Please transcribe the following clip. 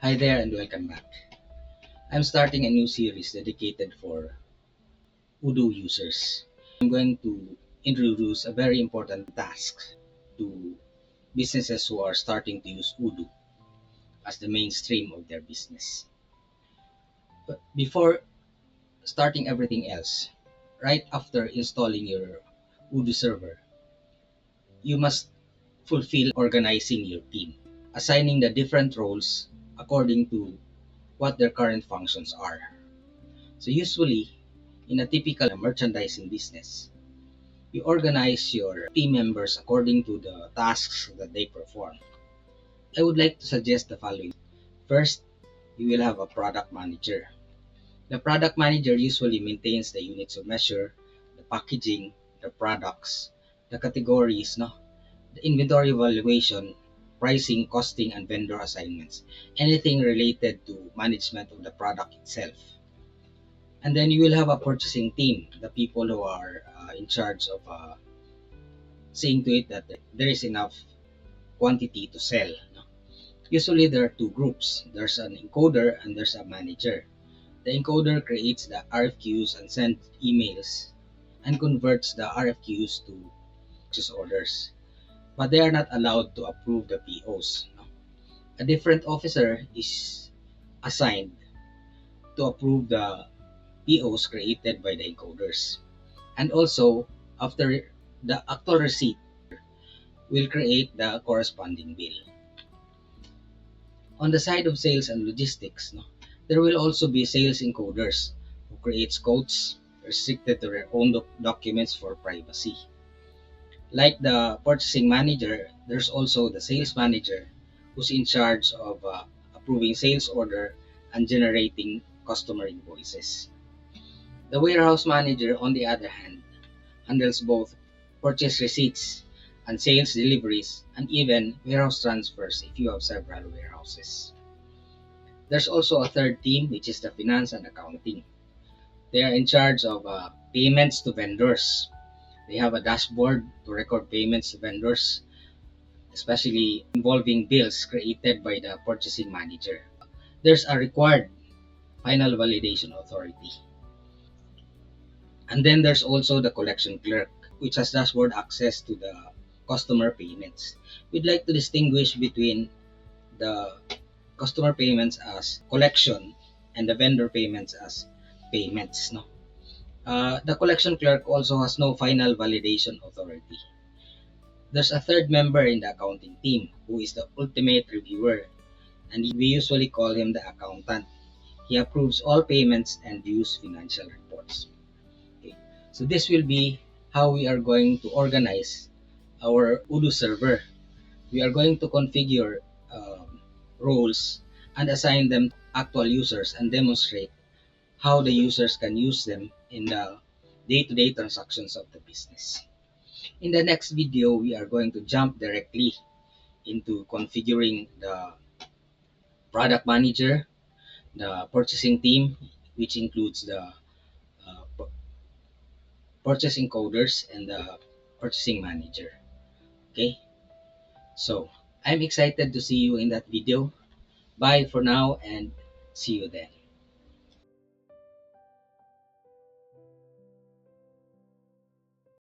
Hi there and welcome back. I'm starting a new series dedicated for Odoo users. I'm going to introduce a very important task to businesses who are starting to use Odoo as the mainstream of their business. But before starting everything else, right after installing your Odoo server, you must fulfill organizing your team, assigning the different roles according to what their current functions are. So usually, in a typical merchandising business, you organize your team members according to the tasks that they perform. I would like to suggest the following. First, you will have a product manager. The product manager usually maintains the units of measure, the packaging, the products, the categories, no? The inventory valuation, pricing, costing, and vendor assignments. Anything related to management of the product itself. And then you will have a purchasing team, the people who are in charge of seeing to it that there is enough quantity to sell. No? Usually there are two groups. There's an encoder and there's a manager. The encoder creates the RFQs and sends emails and converts the RFQs to purchase orders. But they are not allowed to approve the POs. No? A different officer is assigned to approve the POs created by the encoders. And also, after the actual receipt, will create the corresponding bill. On the side of sales and logistics, no, there will also be sales encoders who creates codes restricted to their own documents for privacy. Like the purchasing manager, there's also the sales manager who's in charge of approving sales order and generating customer invoices. The warehouse manager, on the other hand, handles both purchase receipts and sales deliveries and even warehouse transfers if you have several warehouses. There's also a third team, which is the finance and accounting. They are in charge of payments to vendors. They have a dashboard to record payments to vendors, especially involving bills created by the purchasing manager. There's a required final validation authority. And then there's also the collection clerk, which has dashboard access to the customer payments. We'd like to distinguish between the customer payments as collection and the vendor payments as payments. No, the collection clerk also has no final validation authority. There's a third member in the accounting team who is the ultimate reviewer, and we usually call him the accountant. He approves all payments and views financial reports. Okay. So this will be how we are going to organize our Odoo server. We are going to configure roles and assign them to actual users and demonstrate how the users can use them in the day-to-day transactions of the business. In the next video, we are going to jump directly into configuring the product manager, the purchasing team, which includes the purchase encoders and the purchasing manager. Okay, so I'm excited to see you in that video. Bye for now and see you then.